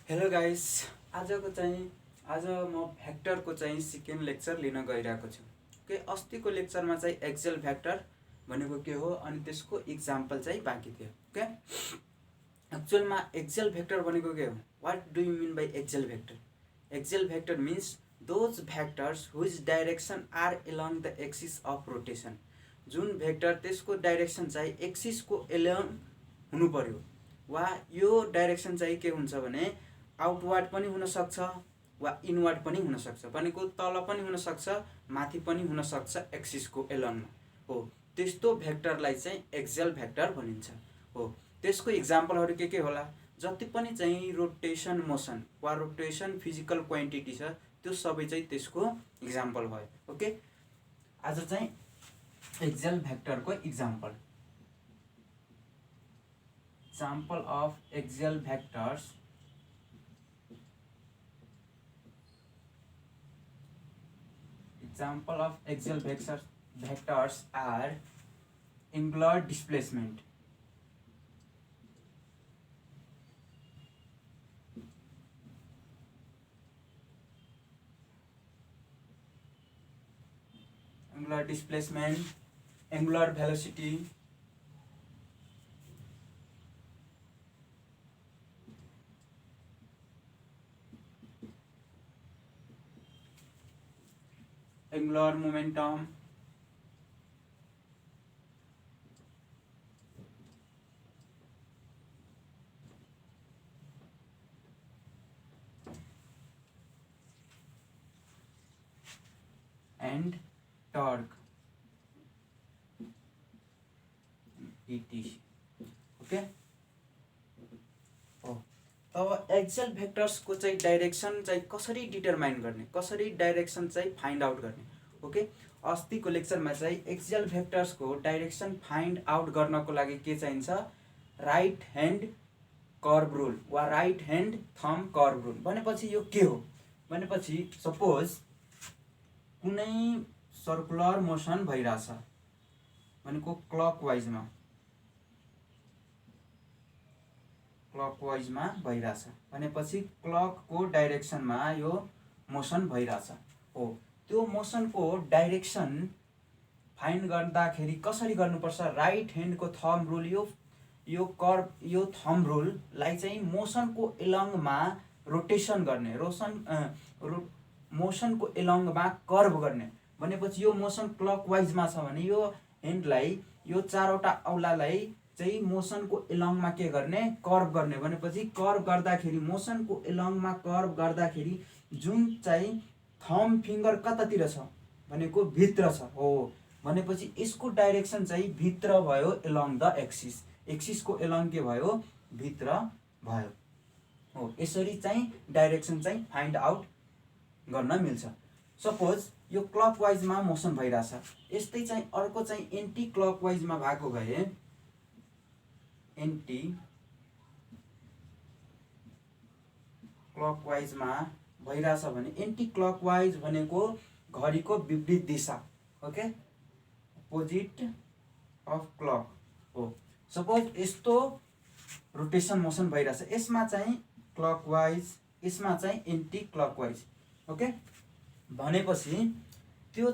Hello guys, आज म भ्याक्टरको second lecture लिन गइरहेको छु। ओके, अस्तिको लेक्चरमा एक्सेल भ्याक्टर भनेको के हो अनि त्यसको इक्जाम्पल बाँकी थियो। ओके, एक्चुअलमा एक्सेल भ्याक्टर भनेको के हो? What do you mean by axial vector? Axial vector means those vectors whose direction are along the axis of rotation. जुन भ्याक्टर त्यसको डाइरेक्सन एक्सिसको एलङ हुनु पर्यो, वा यो डाइरेक्सन के हुन्छ भने आउटवार्ड पनि हुन सक्छ वा इनवार्ड पनि हुन सक्छ। भनेको तल पनि हुन सक्छ, माथि पनि हुन सक्छ, एक्सिसको एलङमा हो। त्यस्तो भ्याक्टरलाई एक्सेल भ्याक्टर भनिन्छ हो। त्यसको इक्जाम्पलहरू के होला? जति पनि रोटेसन मोसन वा रोटेसन फिजिकल क्वान्टिटी छ त्यो सबै त्यसको इक्जाम्पल भयो। ओके, आज एक्सेल भ्याक्टरको example of axial vectors. Example of Excel vectors are angular displacement, angular velocity, angular momentum, and torque, etc. Okay, अब एक्सेल भेक्टर्स को डाइरेक्सन कसरी डिटरमाइन गर्ने, कसरी डाइरेक्सन फाइन्ड आउट गर्ने। ओके, अस्तिको लेक्चरमा एक्सेल भेक्टर्स को डाइरेक्सन फाइन्ड आउट गर्नको लागि के चाहिन्छ? राइट ह्यान्ड कर्व रुल वा right hand thumb curve rule. भनेपछि यो के हो भनेपछि सपोज कुनै सर्कुलर मोसन भइराछ भनेको क्लकवाइजमा भइराछ भनेपछि क्लकको डाइरेक्सनमा यो मोसन भइराछ हो। त्यो मोसनको डाइरेक्सन फाइन्ड गर्दाखेरि कसरी गर्नुपर्छ? राइट ह्यान्डको थम्ब रुल, यो थम्ब रुललाई मोसनको एलङमा रोटेसन गर्ने, मोसनको एलङमा कर्व गर्ने। भनेपछि यो मोसन क्लकवाइजमा छ भने यो ह्यान्डलाई, यो चारवटा औलालाई मोसनको एलङमा के गर्ने? कर्व गर्ने। भनेपछि कर्व गर्दाखेरि मोसनको एलङमा कर्व गर्दाखेरि जुन थम्ब फिङ्गर कतातिर छ भनेको भित्र छ हो। भनेपछि यसको डाइरेक्सन भित्र भयो, एलङ द एक्सिस। एक्सिसको एलङ के भयो? भित्र भयो हो। यसरी डाइरेक्सन फाइन्ड आउट गर्न मिल्छ। सपोज यो क्लकवाइजमा मोसन भइराछ, यस्तै अर्को एन्टी क्लकवाइजमा भएको भए, एन्टी क्लकवाइजमा भइराछ भने एन्टी क्लकवाइज भनेको घडीको विपरीत दिशा। ओके, अपोजिट अफ क्लक हो। सपोज यस्तो रोटेसन मोसन भइराछ, यसमा क्लकवाइज, यसमा एन्टी क्लकवाइज। ओके, भनेपछि त्यो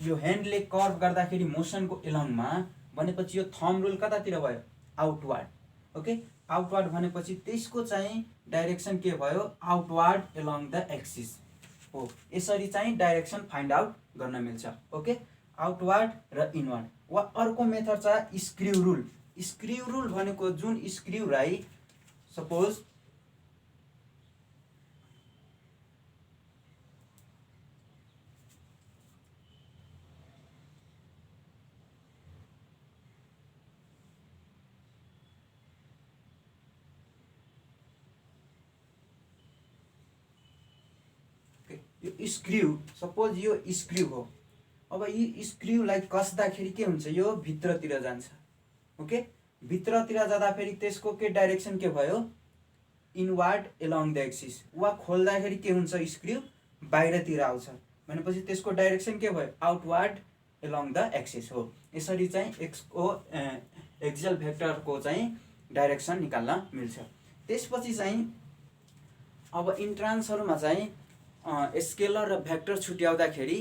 यो ह्यान्डले कर्व गर्दाखेरि मोसनको एलङमा, भनेपछि यो थम्ब रुल कतातिर भयो? आउटवार्ड। ओके, आउटवार्ड भनेपछि त्यसको डाइरेक्सन के भयो? आउटवार्ड एलङ द एक्सिस हो। यसरी डाइरेक्सन फाइन्ड आउट गर्न मिल्छ। ओके, आउटवार्ड र इनवार्ड। वा अर्को मेथड छ स्क्रू रुल। स्क्रू रुल भनेको जुन स्क्रूलाई सपोज सपोज यो स्क्रू हो। अब यो स्क्रूलाई कस्दाखेरि के हुन्छ? यो भित्रतिर जान्छ। ओके, भित्रतिर जाँदाखेरि त्यसको के डाइरेक्सन के भयो? Inward along the axis. वा खोल्दाखेरि के हुन्छ? स्क्रू बाहिरतिर आउँछ भनेपछि त्यसको डाइरेक्सन के भयो? आउटवार्ड एलङ द एक्सिस हो। यसरी एक्सेल भेक्टरको डाइरेक्सन निकाल्न मिल्छ। त्यसपछि अब इन्ट्रान्सहरुमा चाहिँ स्केलर र भेक्टर छुट्याउँदाखेरि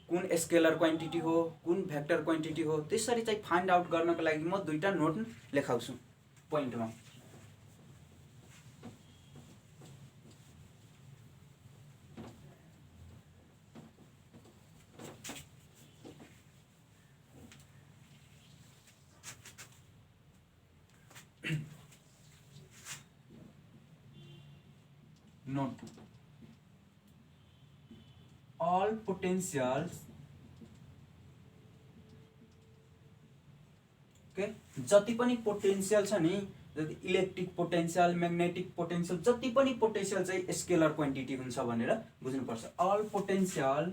कुन स्केलर क्वान्टिटी हो कुन भेक्टर क्वान्टिटी हो त्यसरी चाहिँ फाइन्ड आउट गर्नको लागि म दुईटा नोट लेखाउँछु पोइन्टमा। Note: all potentials जति पनि पोटेन्शियल छ नि, जति इलेक्ट्रिक पोटेन्शियल म्याग्नेटिक पोटेन्शियल जति पनि पोटेन्शियल चाहिँ स्केलर क्वान्टिटी हुन्छ भनेर बुझ्नुपर्छ। all potential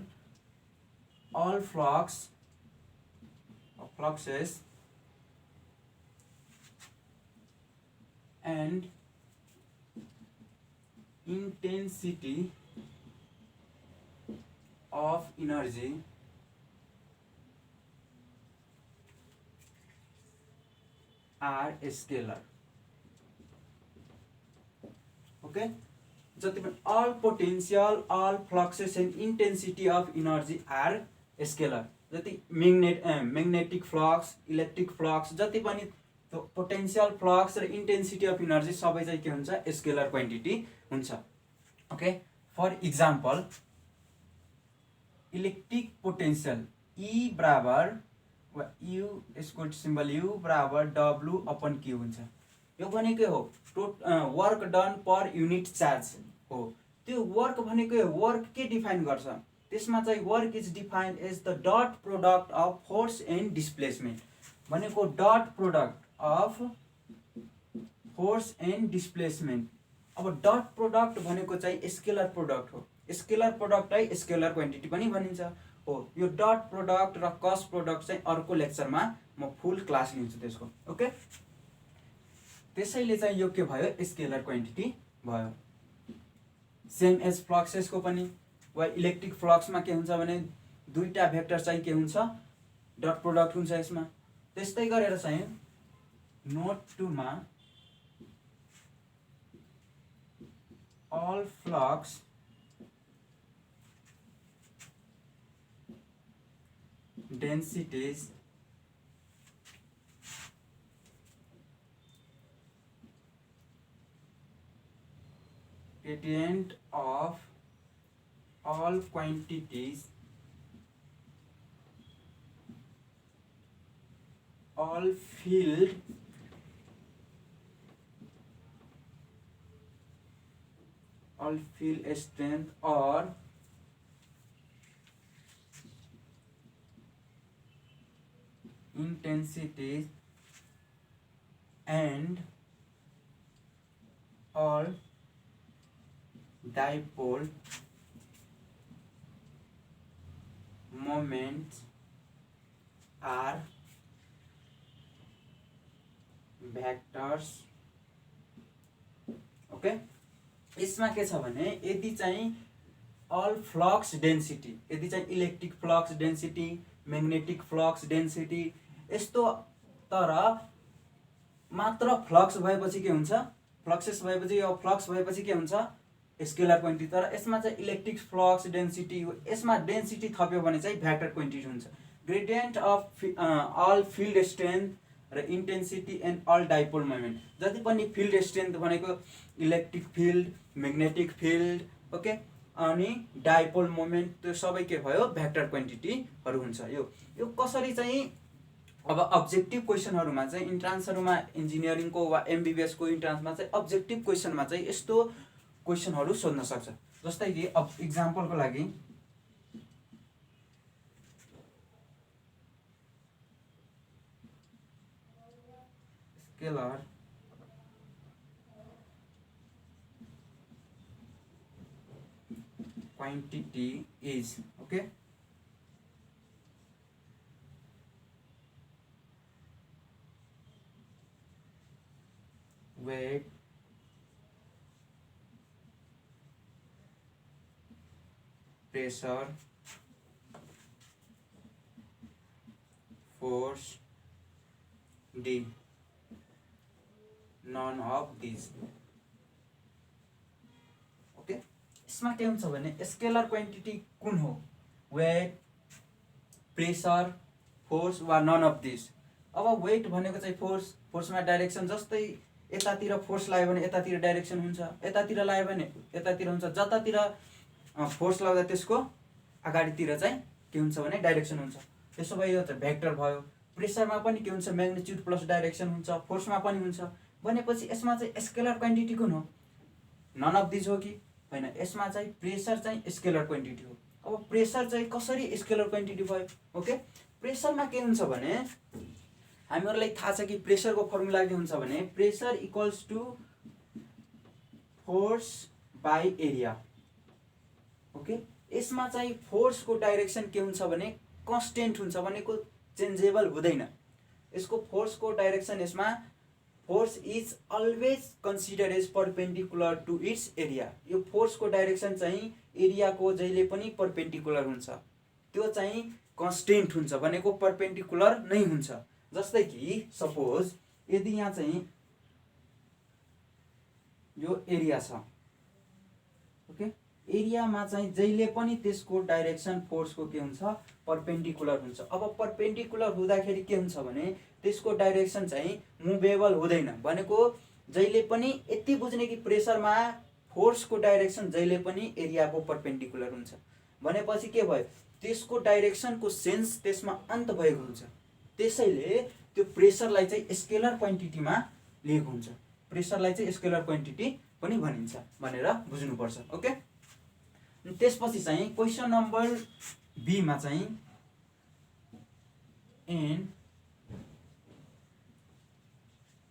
all fluxes and intensity of energy are scalar. Okay, जति पनि all potential all fluxes and intensity of energy are scalar। जति magnetic flux electric flux जति पनि पोटेन्शियल फ्लक्स र इन्टेन्सिटी अफ इनर्जी सबै चाहिँ के हुन्छ स्केलर क्वान्टिटी हुन्छ। Okay, for example electric potential E बराबर U यसको सिम्बल U बराबर W अपन Q हुन्छ। यो भनेको हो work done per unit charge हो। त्यो वर्क भनेको वर्क के डिफाइन गर्छ, त्यसमा चाहिँ work is defined as the dot product of force and displacement भनेको dot product of force and displacement. अब डट प्रोडक्ट भनेको चाहिँ स्केलर प्रोडक्ट हो। स्केलर प्रोडक्टलाई स्केलर क्वान्टिटी पनि भनिन्छ हो। यो डट प्रोडक्ट र क्रस प्रोडक्ट चाहिँ अर्को लेक्चरमा म फुल क्लास लिन्छु त्यसको। ओके, त्यसैले चाहिँ यो के भयो स्केलर क्वान्टिटी भयो। सेम एज फ्लक्सेसको पनि वा इलेक्ट्रिक फ्लक्समा के हुन्छ भने दुईटा भेक्टर चाहिँ के हुन्छ डट प्रोडक्ट हुन्छ यसमा। त्यस्तै गरेर चाहिँ नोट 2 मा all flux densities gradient of all quantities all field strength or intensity and all dipole moments are vectors। Okay, यसमा के छ भने यदि चाहिँ अल फ्लक्स डेन्सिटी यदि चाहिँ electric flux density magnetic flux density यस्तो तर मात्र फ्लक्स भएपछि के हुन्छ फ्लक्सेस भएपछि यो फ्लक्स भएपछि के हुन्छ स्केलर क्वान्टिटी। तर यसमा चाहिँ इलेक्ट्रिक फ्लक्स डेन्सिटी यसमा डेन्सिटी थप्यो भने चाहिँ भेक्टर क्वान्टिटी हुन्छ। Gradient of all field strength र intensity and all dipole moment जति पनि फिल्ड स्ट्रेन्थ भनेको electric field magnetic field okay अनि डाइपोल मोमेन्ट त्यो सबै के भयो भेक्टर क्वान्टिटीहरू हुन्छ। यो कसरी चाहिँ अब अब्जेक्टिभ क्वेसनहरुमा चाहिँ इन्ट्रान्सहरुमा इन्जिनियरिङको वा एमबीबीएस को इन्ट्रान्समा चाहिँ अब्जेक्टिभ क्वेसनमा चाहिँ यस्तो क्वेसनहरु सोध्न सक्छ। जस्तै कि अब एक्जाम्पलको लागि scalar quantity is okay weight pressure force D none of these यसमा के हुन्छ भने स्केलर क्वान्टिटी कुन हो? वेट, प्रेसर, फोर्स वा नन अफ दिस। अब वेट भनेको चाहिँ फोर्समा डाइरेक्सन, जस्तै यतातिर फोर्स लाग्यो भने यतातिर डाइरेक्सन हुन्छ, यतातिर लाग्यो भने यतातिर हुन्छ, जतातिर फोर्स लाग्दा त्यसको अगाडितिर चाहिँ के हुन्छ भने डाइरेक्सन हुन्छ। त्यसो भए यो त भेक्टर भयो। प्रेसरमा पनि के हुन्छ? म्याग्निट्युड प्लस डाइरेक्सन हुन्छ, फोर्समा पनि हुन्छ। भनेपछि यसमा चाहिँ स्केलर क्वान्टिटी कुन हो? नन अफ दिस हो कि होइन? यसमा चाहिँ प्रेसर चाहिँ स्केलर क्वान्टिटी हो। अब प्रेसर चाहिँ कसरी स्केलर क्वान्टिटी भयो? ओके, प्रेसरमा के हुन्छ भने हामीहरूलाई थाहा छ कि प्रेसरको फर्मुला के हुन्छ भने pressure equals to force by area. Okay, यसमा चाहिँ फोर्सको डाइरेक्सन के हुन्छ भने कन्स्टेन्ट हुन्छ, भनेको चेन्जेबल हुँदैन। यसको फोर्सको डाइरेक्सन, यसमा force is always consider as perpendicular to its area. यो फोर्सको डाइरेक्सन चाहिँ एरियाको जहिले पनि परपेन्डिकुलर हुन्छ, त्यो चाहिँ कन्स्टेन्ट हुन्छ, भनेको परपेन्डिकुलर नै हुन्छ। जस्तै कि सपोज यदि यहाँ चाहिँ यो एरिया छ, ओके, एरियामा चाहिँ जहिले पनि त्यसको डाइरेक्सन फोर्सको के हुन्छ? परपेन्डिकुलर हुन्छ। अब परपेन्डिकुलर हुँदाखेरि के हुन्छ भने त्यसको डाइरेक्सन चाहिँ मुभेबल हुँदैन, भनेको जहिले पनि यति बुझ्ने कि प्रेसरमा फोर्सको डाइरेक्सन जहिले पनि एरियाको परपेन्डिकुलर हुन्छ। भनेपछि के भयो? त्यसको डाइरेक्सनको सेन्स त्यसमा अन्त भएको हुन्छ। त्यसैले त्यो प्रेसरलाई चाहिँ स्केलर क्वान्टिटीमा लिएको हुन्छ। प्रेसरलाई चाहिँ स्केलर क्वान्टिटी पनि भनिन्छ भनेर बुझ्नुपर्छ। ओके, त्यसपछि चाहिँ क्वेसन नम्बर बी मा चाहिँ an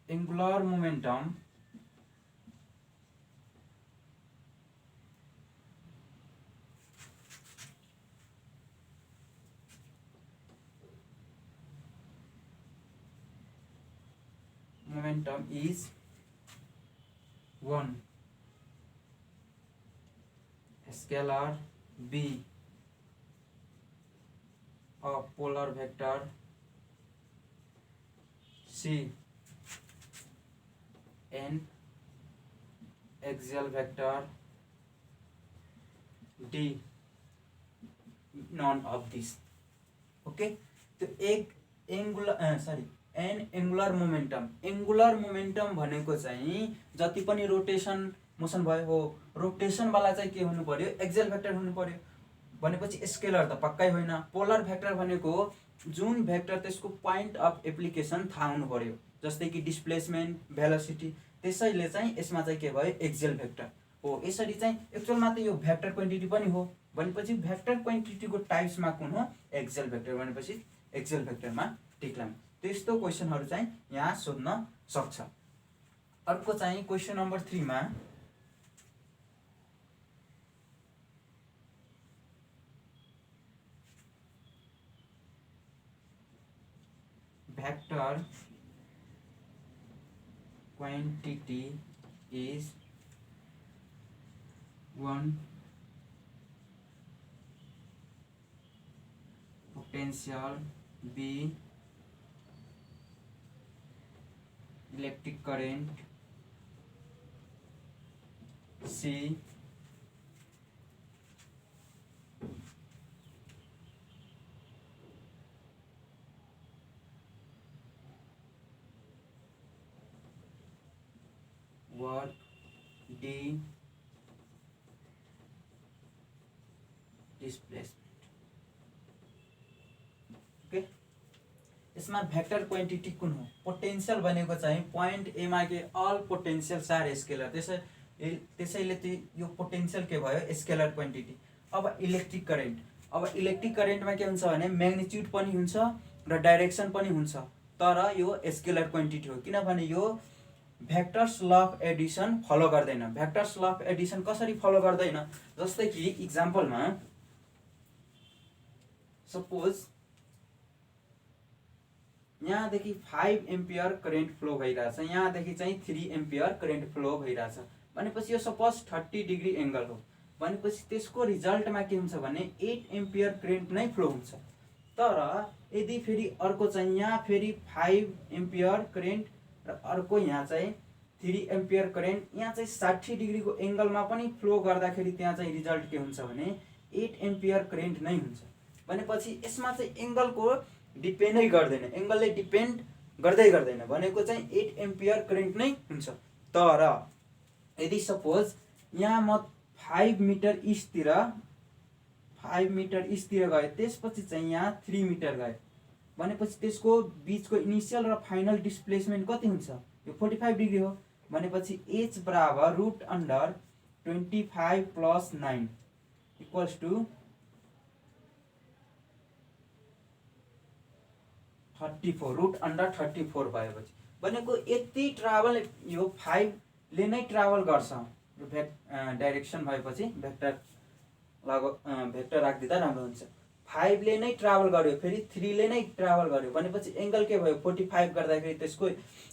angular momentum is 1, scalar b, a polar vector c, n axial vector d, none of this। Okay, तो एक an angular momentum. Angular momentum भनेको चाहिँ जति पनि रोटेसन मोसन भयो हो, रोटेसनवाला चाहिँ के हुनु पर्यो? एक्सियल भेक्टर हुनु पर्यो। भनेपछि स्केलर त पक्कै होइन। पोलर भेक्टर भनेको जुन भेक्टर त्यसको पोइन्ट अफ एप्लिकेसन थाहा हुनु पर्यो, जस्तै कि डिस्प्लेसमेन्ट, भेलोसिटी। त्यसैले चाहिँ यसमा चाहिँ के भयो? एक्सियल भेक्टर हो। यसरी चाहिँ एक्चुअलमा त यो भेक्टर क्वान्टिटी पनि हो। भनेपछि भेक्टर क्वान्टिटीको टाइप्समा कुन हो? Axial vector. भनेपछि एक्सियल भेक्टरमा टिक लगाउँ। त्यस्तो क्वेसनहरु चाहिँ यहाँ सोध्न सक्छ। अर्को चाहिँ क्वेसन नम्बर 3 मा vector quantity is 1, potential B, electric current C, work D, displacement। Okay, यसमा भेक्टर क्वान्टिटी कुन हो? पोटेन्शियल भनेको चाहिँ पॉइंट ए मा के अल पोटेन्शियल आर स्केलर। त्यसैले यो पोटेन्शियल के भयो? Scalar quantity. अब इलेक्ट्रिक करेन्ट, अब इलेक्ट्रिक करेन्टमा के हुन्छ भने म्याग्निट्युड पनि हुन्छ र डाइरेक्सन पनि हुन्छ, तर यो स्केलर क्वान्टिटी हो। किनभने यो vectors law of addition follow गर्दैन। भेक्टर्स ल अफ एडिसन कसरी फलो गर्दैन? जस्तै कि इक्जाम्पलमा सपोज यहाँदेखि 5 एम्पियर करेन्ट फ्लो भइरहेछ, यहाँदेखि चाहिँ 3 एम्पियर करेन्ट फ्लो भइरहेछ। भनेपछि यो सपोज 30 डिग्री एंगल हो। भनेपछि त्यसको रिजल्टमा के हुन्छ भने 8 एम्पियर करेन्ट नै फ्लो हुन्छ। तर यदि फेरि अर्को चाहिँ यहाँ फेरि 5 एम्पियर करेन्ट र अर्को यहाँ चाहिँ 3 एम्पियर करेन्ट यहाँ चाहिँ 60 डिग्रीको एङ्गलमा पनि फ्लो गर्दाखेरि त्यहाँ चाहिँ रिजल्ट के हुन्छ भने 8 एम्पियर करेन्ट नै हुन्छ। भनेपछि यसमा चाहिँ एङ्गलको डिपेन्डै गर्दैन, एङ्गलले डिपेन्ड गर्दैन भनेको चाहिँ 8 एम्पियर करेन्ट नै हुन्छ। तर यदि सपोज यहाँ म 5 मिटर इस्टतिर गए, त्यसपछि चाहिँ यहाँ 3 मिटर गए भनेपछि त्यसको बीचको इनिसियल र फाइनल डिस्प्लेसमेन्ट कति हुन्छ? यो 45 डिग्री हो। भनेपछि h बराबर √25 + 9 इक्वल्स टु 34 √34 भएपछि भनेको यति ट्राभल यो 5 ले नै ट्राभल गर्छ। यो डाइरेक्सन भएपछि भेक्टर राखिदिँदा राम्रो हुन्छ। 5 ले नै ट्राभल गर्यो, फेरि 3 ले नै ट्राभल गर्यो भनेपछि एङ्गल के भयो? 45 गर्दाखेरि त्यसको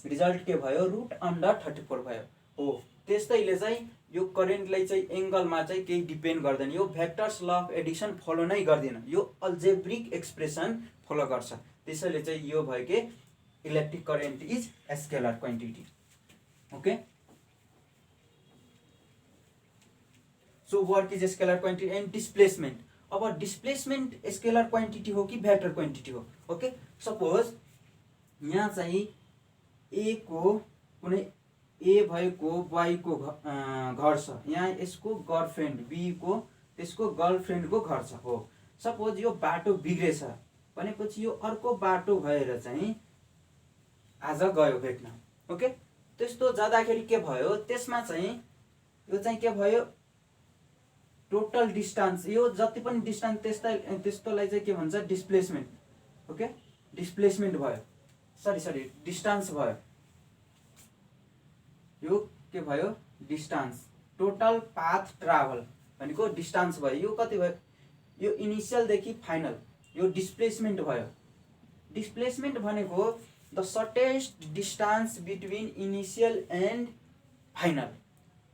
रिजल्ट के भयो? √34 भयो। हो त्यस्तैले चाहिँ यो करेन्टलाई चाहिँ एङ्गलमा चाहिँ केही डिपेन्ड गर्दैन, यो vectors law of addition follow नै गर्दैन, यो अल्जेब्रिक एक्सप्रेसन फलो गर्छ। त्यसैले चाहिँ यो भयो कि electric current is scalar quantity. Okay, so work is scalar quantity and displacement. अब डिस्प्लेसमेन्ट स्केलर क्वान्टिटी हो कि भेक्टर क्वान्टिटी हो? ओके, सपोज यहाँ चाहिँ ए को कुनै ए भएको वाई को घर छ, यहाँ यसको गर्लफ्रेन्ड बी को त्यसको गर्लफ्रेन्डको घर छ हो। सपोज यो बाटो बिग्रेछ भनेपछि यो अर्को बाटो भएर चाहिँ आज गयो भेट्न। ओके, त्यस्तो जाँदाखेरि के भयो? त्यसमा चाहिँ यो चाहिँ के भयो? टोटल डिस्टेन्स, यो जति पनि डिस्टेन्स त्यस्तोलाई चाहिँ के भन्छ? डिस्प्लेसमेन्ट। ओके, डिस्प्लेसमेन्ट भयो, सरी डिस्टेन्स भयो। यो के भयो? डिस्टेन्स। टोटल पाथ ट्राभल भनेको डिस्टेन्स भयो। यो कति भयो? यो इनिसियलदेखि फाइनल, यो डिस्प्लेसमेन्ट भयो। डिस्प्लेसमेन्ट भनेको the shortest distance between initial and final.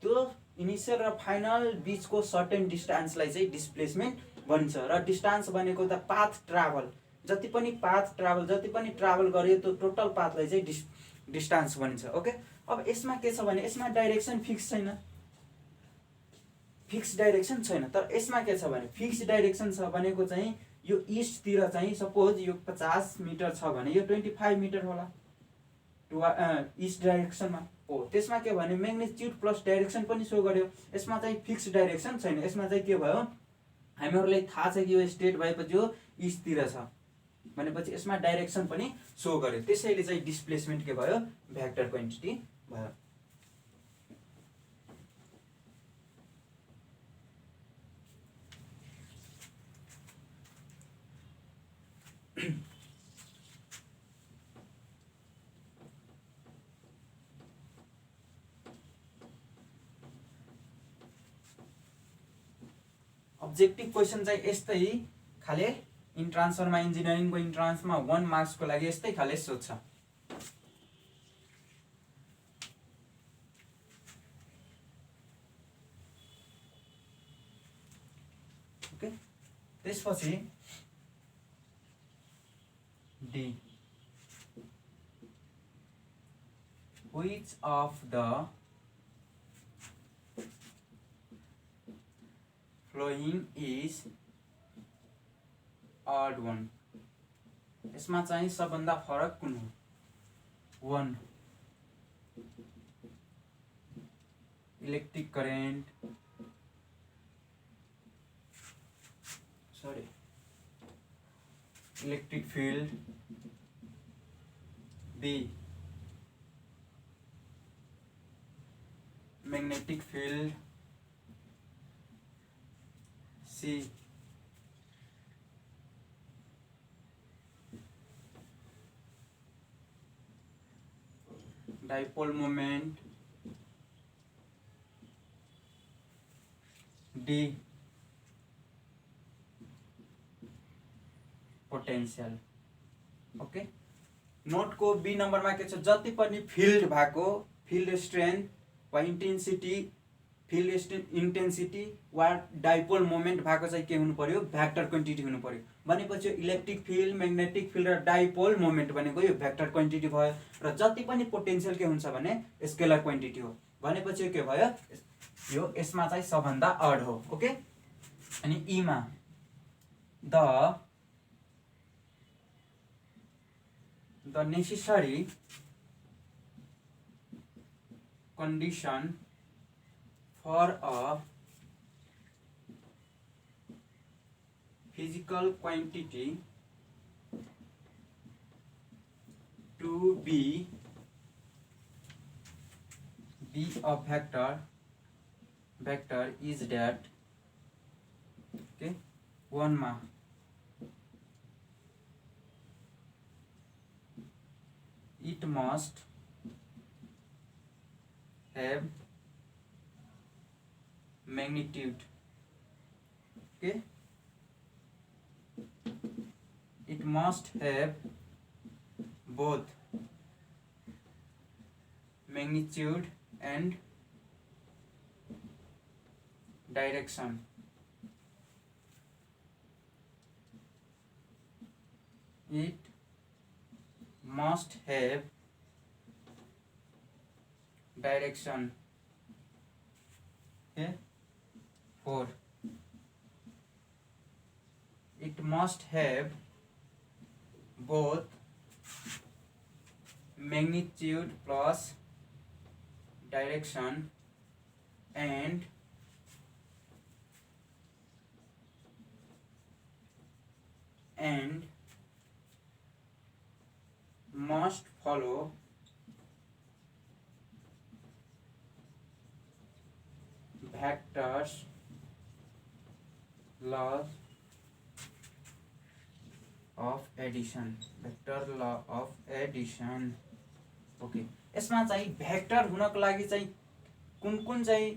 त्यो इनिसियल र फाइनल बीचको सर्टेन डिस्टेन्सलाई चाहिँ डिस्प्लेसमेन्ट भन्छ। र डिस्टेन्स भनेको द पाथ ट्राभल, जति पनि ट्राभल गर्यो त्यो टोटल पाथलाई चाहिँ डिस्टेन्स भनिन्छ। ओके, अब यसमा के छ भने यसमा डाइरेक्सन फिक्स छैन, तर यसमा के छ भने फिक्स डाइरेक्सन छ। भनेको चाहिँ यो इस्टतिर चाहिँ सपोज यो 50 मिटर छ भने यो 25 मिटर होला इस्ट डाइरेक्सनमा हो। त्यसमा के भने म्याग्निट्युड प्लस डाइरेक्सन पनि सो गर्यो। यसमा चाहिँ फिक्स डाइरेक्सन छैन, यसमा चाहिँ के भयो? हामीहरूलाई थाहा छ कि यो स्टेट भएपछि यो इस्टतिर छ भनेपछि यसमा डाइरेक्सन पनि सो गर्यो। त्यसैले चाहिँ डिस्प्लेसमेन्ट के भयो? भेक्टर क्वान्टिटी भयो। अब्जेक्टिभ क्वेसन चाहिँ यस्तै खाले इन्ट्रान्समा, इन्जिनियरिङको इन्ट्रान्समा 1 मार्क्सको लागि यस्तै खाले सोध्छ। ओके, त्यसपछि D, which of the flowing is odd one? यसमा चाहिँ सबभन्दा फरक कुन हो? 1 electric current, electric field, B magnetic field, C dipole moment, D potential. Okay, note को बी नंबर में के छ? जति पनि फिल्ड भएको, फिल्ड स्ट्रेंथ वा इंटेंसिटी, फिल्ड इंटेंसिटी वा डाइपोल मोमेंट भएको चाहिँ के हुनु पर्यो? भेक्टर क्वान्टिटी हुनु पर्यो। भनेपछि इलेक्ट्रिक फिल्ड, म्याग्नेटिक फिल्ड र डाइपोल मोमेन्ट भनेको यो भेक्टर क्वान्टिटी भयो र जति पनि पोटेन्सियल के हुन्छ भने स्केलर क्वान्टिटी हो। भनेपछि के भयो यो यसमा चाहिँ सबभन्दा अड हो। ओके, अनि ईमा the necessary condition for a physical quantity to be a vector is that, okay, one ma it must have magnitude, okay, it must have both magnitude and direction. It must have direction. Okay, 4. It must have both magnitude plus direction and must follow Vector's laws of addition. Vector law of addition. Okay, यसमा चाहिँ vector हुनको लागि चाहिँ कुन चाहिँ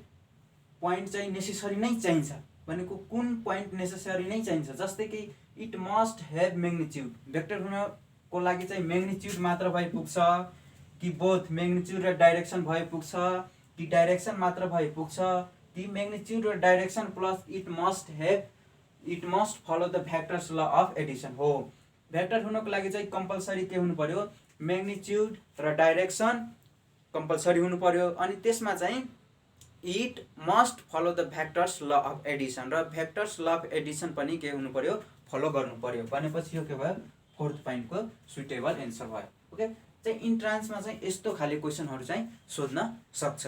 point चाहिँ necessary नै चाहिन्छ भनेको कुन पोइन्ट नेसेसरी नै चाहिन्छ, जस्तै कि it must have magnitude, vector हुनको लागि चाहिँ म्याग्निट्युड मात्र भए पुग्छ कि बोथ म्याग्निट्युड र डाइरेक्सन भए पुग्छ कि डाइरेक्सन मात्र भए पुग्छ कि म्याग्निट्युड र direction plus it must follow the vectors law of addition हो। भेक्टर हुनको लागि चाहिँ कम्पलसरी के हुनु पर्यो, म्याग्निट्युड र डाइरेक्सन कम्पलसरी हुनु पर्यो, अनि त्यसमा चाहिँ it must follow the vectors law of addition र भेक्टर्स ल अफ एडिसन पनि के हुनु पर्यो, फलो गर्नु पर्यो। भनेपछि यो के भयो, फोर्थ पोइन्टको सुटेबल एन्सर भयो। ओके, चाहिँ इन्ट्रान्समा चाहिँ यस्तो खाले क्वेसनहरू चाहिँ सोध्न सक्छ।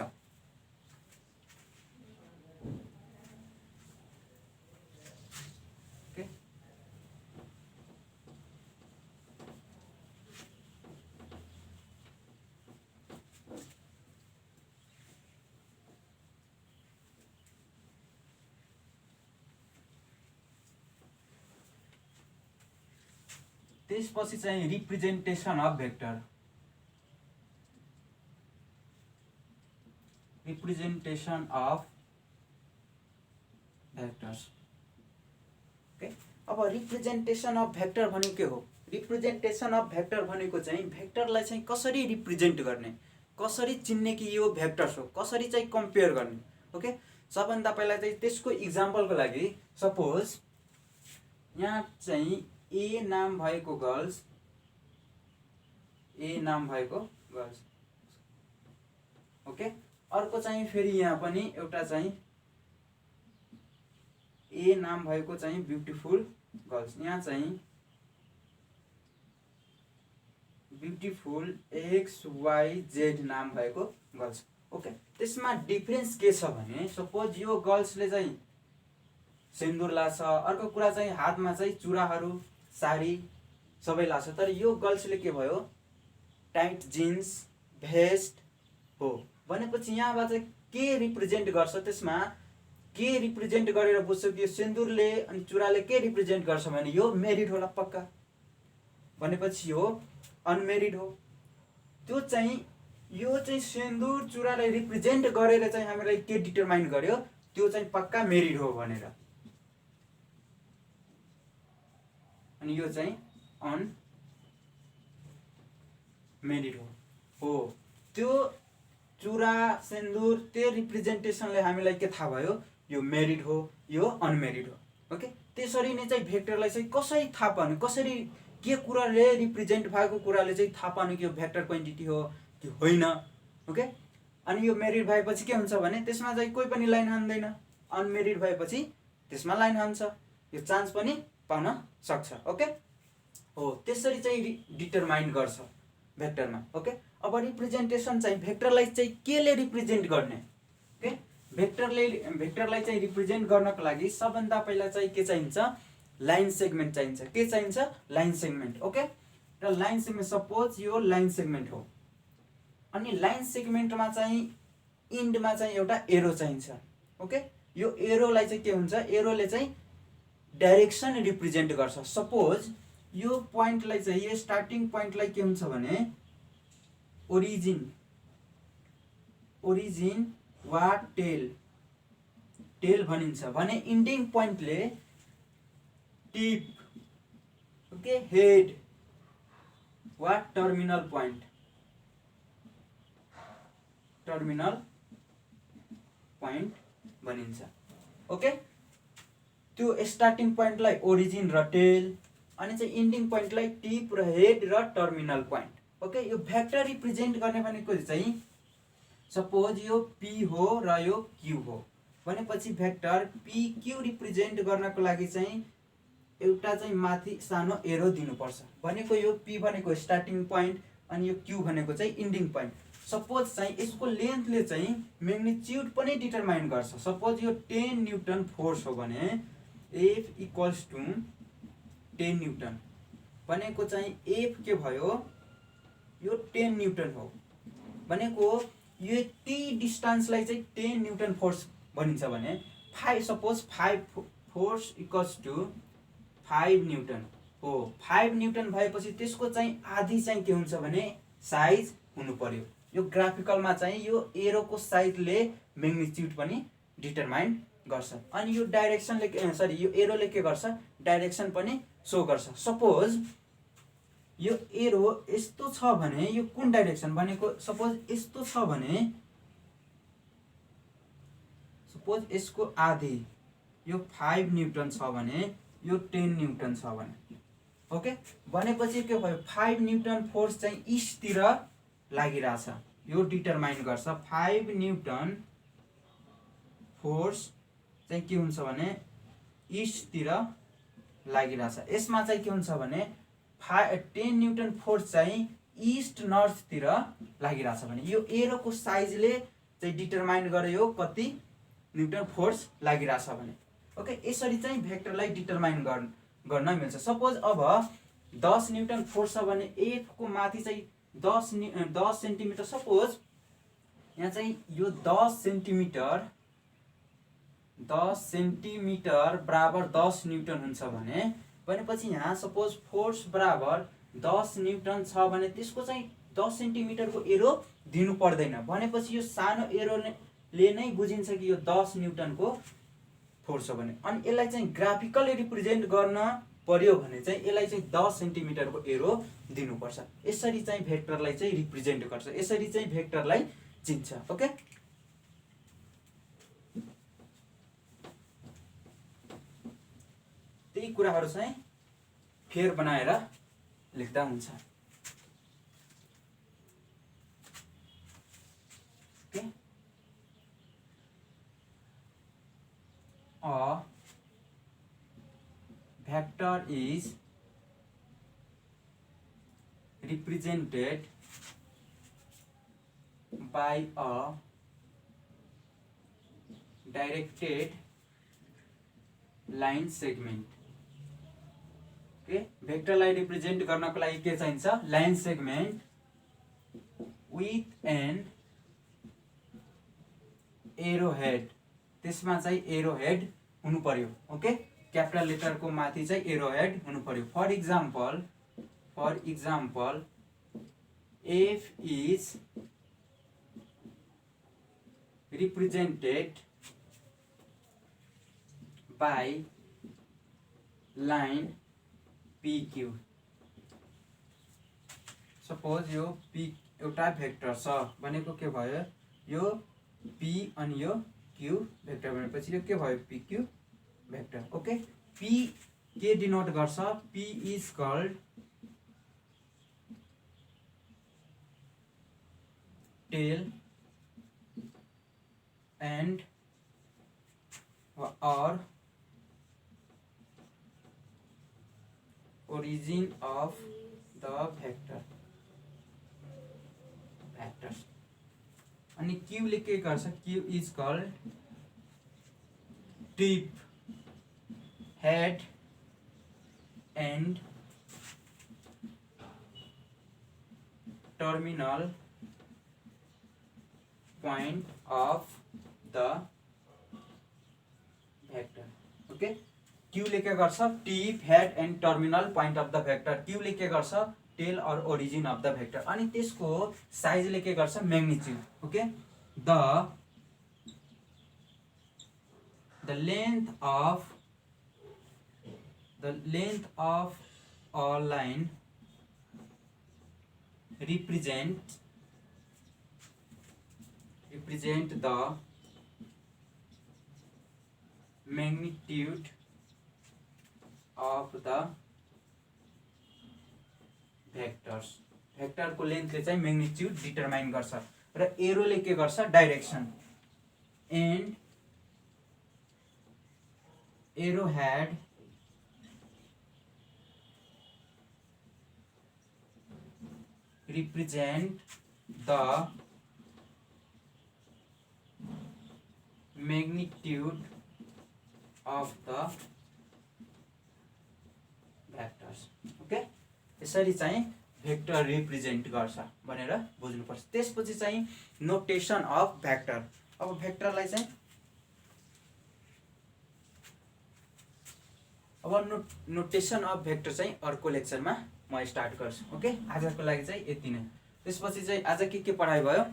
त्यसपछि चाहिँ representation of vector, representation of vectors. Okay, अब रिप्रेजेन्टेसन अफ भेक्टर भनेको के हो, रिप्रेजेन्टेसन अफ भेक्टर भनेको चाहिँ भेक्टरलाई चाहिँ कसरी रिप्रेजेन्ट गर्ने, कसरी चिन्ने कि यो भेक्टर्स हो, कसरी चाहिँ कम्पेयर गर्ने। ओके, सबभन्दा पहिला चाहिँ त्यसको इक्जाम्पलको लागि सपोज यहाँ चाहिँ ए नाम भएको गर्ल्स, ए नाम भएको गर्ल्स। ओके, अर्को चाहिँ फेरि यहाँ पनि एउटा चाहिँ ए नाम भएको चाहिँ ब्युटिफुल गर्ल्स, यहाँ चाहिँ ब्युटिफुल XYZ नाम भएको गर्ल्स। ओके, त्यसमा डिफरेन्स के छ भने सपोज यो गर्ल्सले चाहिँ सिन्दुर लाछ, अर्को कुरा चाहिँ हातमा चाहिँ चुराहरू साडी सबै लाछ, तर यो गर्ल्सले के भयो, टाइट जिन्स भेस्ट हो। भनेपछि यहाँबाट चाहिँ के रिप्रेजेन्ट गर्छ, त्यसमा के रिप्रेजेन्ट गरेर बुझ्छ कि यो सिन्दुरले अनि चुराले के रिप्रेजेन्ट गर्छ भने यो मेरिड होला पक्का, भनेपछि यो अनमेरिड हो। त्यो चाहिँ यो चाहिँ सिन्दुर चुरालाई रिप्रेजेन्ट गरेर चाहिँ हामीलाई के डिटरमाइन गर्यो, त्यो चाहिँ पक्का मेरिड हो भनेर, अनि यो चाहिँ अनमेरिड हो। त्यो चुरा सिन्दुर त्यो रिप्रेजेन्टेसनले हामीलाई के थाहा भयो, यो मेरिड हो, यो अनमेरिड हो। ओके, त्यसरी नै चाहिँ भेक्टरलाई चाहिँ कसरी थाहा पाउने, कसरी के कुराले रिप्रेजेन्ट भएको कुराले चाहिँ थाहा पाउने कि यो भेक्टर क्वान्टिटी हो कि होइन। ओके, अनि यो मेरिड भएपछि के हुन्छ भने त्यसमा चाहिँ कोही पनि लाइन हान्दैन, अनमेरिड भएपछि त्यसमा लाइन हान्छ, यो चान्स पनि पाउन सक्छ। ओके हो, त्यसरी चाहिँ डिटरमाइन गर्छ भेक्टरमा। ओके, अब रिप्रेजेन्टेसन चाहिँ भेक्टरलाई चाहिँ केले रिप्रेजेन्ट गर्ने। ओके, भेक्टरलाई चाहिँ रिप्रेजेन्ट गर्नको लागि सबभन्दा पहिला चाहिँ के चाहिन्छ, लाइन सेगमेन्ट चाहिन्छ। के चाहिन्छ, लाइन सेगमेन्ट। ओके, र लाइन सेगमेन्ट, सपोज यो लाइन सेगमेन्ट हो, अनि लाइन सेगमेन्टमा चाहिँ इन्डमा चाहिँ एउटा एरो चाहिन्छ। ओके, यो एरोलाई चाहिँ के हुन्छ, एरोले चाहिँ डाइरेक्सन रिप्रेजेन्ट गर्छ। सपोज यो पोइन्टलाई चाहिँ, यो स्टार्टिङ पोइन्टलाई के हुन्छ भने ओरिजिन वा टेल भनिन्छ भने इन्डिङ पोइन्टले टिप, ओके, हेड वा टर्मिनल पोइन्ट भनिन्छ। ओके, त्यो स्टार्टिङ पोइन्टलाई ओरिजिन र टेल, अनि चाहिँ इन्डिङ पोइन्टलाई टिप र हेड र टर्मिनल पोइन्ट। ओके, यो भेक्टर रिप्रेजेन्ट गर्ने भनेको चाहिँ सपोज यो पी हो र यो क्यू हो भनेपछि भेक्टर पी क्यू रिप्रेजेन्ट गर्नको लागि चाहिँ एउटा चाहिँ माथि सानो एरो दिनुपर्छ। भनेको यो पी भनेको स्टार्टिङ पोइन्ट अनि यो क्यू भनेको चाहिँ इन्डिङ पोइन्ट। सपोज चाहिँ यसको लेन्थले चाहिँ म्याग्निट्युड पनि डिटरमाइन गर्छ। सपोज यो 10 न्युटन फोर्स हो भने एफ इक्वल्स टु 10 न्युटन भनेको चाहिँ एफ के भयो, यो 10 न्युटन हो भनेको यो टी डिस्टेन्सलाई चाहिँ 10 न्युटन फोर्स भनिन्छ भने 5, suppose 5 force equals to 5 newton हो। 5 न्युटन भएपछि त्यसको चाहिँ आधी चाहिँ के हुन्छ भने साइज हुनु पर्यो। यो ग्राफिकलमा चाहिँ यो एरोको साइजले म्याग्निट्युड पनि डिटरमाइन गर्छ, अनि यो डाइरेक्सनले यो एरोले के गर्छ, डाइरेक्सन पनि सो गर्छ। सपोज यो एरो यस्तो छ भने यो कुन डाइरेक्सन भनेको, सपोज यस्तो छ भने सपोज यसको आधी यो 5 न्युटन छ भने यो 10 न्युटन छ भने। ओके, भनेपछि के भयो, 5 न्युटन फोर्स चाहिँ इस्टतिर लागिरहेछ, यो डिटरमाइन गर्छ। 5 न्युटन फोर्स चाहिँ के हुन्छ भने इस्टतिर लागिरहेछ। यसमा चाहिँ के हुन्छ भने 10 न्युटन फोर्स चाहिँ इस्ट नर्थतिर लागिरहेछ भने यो एरोको साइजले चाहिँ डिटरमाइन गर्यो कति न्युटन फोर्स लागिरहेछ भने। ओके, यसरी चाहिँ भेक्टरलाई डिटरमाइन गर्न मिल्छ। सपोज अब 10 न्युटन फोर्स छ भने एफ को माथि चाहिँ 10 सेन्टिमिटर, सपोज यहाँ चाहिँ यो 10 सेन्टिमिटर बराबर 10 न्युटन हुन्छ भनेपछि यहाँ सपोज फोर्स बराबर 10 न्युटन छ भने त्यसको चाहिँ 10 सेन्टिमिटरको एरो दिनु पर्दैन। भनेपछि यो सानो एरोले नै बुझिन्छ कि यो 10 न्युटनको फोर्स हो भने। अनि यसलाई चाहिँ ग्राफिकली रिप्रेजेन्ट गर्न पर्यो भने चाहिँ यसलाई चाहिँ 10 सेन्टिमिटरको एरो दिनुपर्छ। यसरी चाहिँ भेक्टरलाई चाहिँ रिप्रेजेन्ट गर्छ, यसरी चाहिँ भेक्टरलाई चिन्छ। ओके, त्यही कुराहरू चाहिँ फेर बनाएर लेख्दा हुन्छ। Okay, a vector is represented by a directed line segment. Okay, भेक्टरलाई रिप्रेजेन्ट गर्नको लागि के चाहिन्छ, line segment with an arrow head. त्यसमा चाहिँ एरो हेड हुनु पर्यो। ओके, क्यापिटल लेटरको माथि चाहिँ एरो हेड हुनु पर्यो। For example F is represented by line PQ। Suppose यो P एउटा भेक्टर छ भनेको के भयो, यो P अनि यो Q भेक्टर भनेपछि यो के भयो, PQ भेक्टर। ओके, पी के डिनोट गर्छ, P is called tail end or origin of the vectors. अनि क्यू ले के गर्छ, Q is called tip, head end terminal point of the vector. Okay, Q ले के गर्छ tip, head end terminal point of the vector, Q ले के गर्छ टेल और ओरिजिन अफ द भेक्टर, अनि त्यसको साइज ले के गर्छ magnitude. Okay, the length of a line represent the magnitude of the vectors. Vector को लेन्थले चाहिँ म्याग्निट्युड डिटरमाइन गर्छ र एरोले के गर्छ direction. And arrow head represent the magnitude of the vectors. Okay, यसरी चाहिँ भेक्टर रिप्रेजेन्ट गर्छ भनेर बुझ्नुपर्छ. त्यसपछि चाहिँ नोटेसन अफ भेक्टर. अब भेक्टरलाई चाहिँ नोटेसन अफ भेक्टर चाहिँ अर्को लेक्चरमा म स्टार्ट गर्छु. ओके, आजको लागि चाहिँ यति नै. त्यसपछि चाहिँ आज के पढाइ भयो,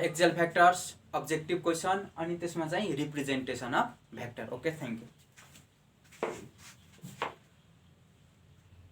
एक्सेल भेक्टर्स, अब्जेक्टिभ क्वेसन, अनि त्यसमा चाहिँ representation of vector. Okay, thank you.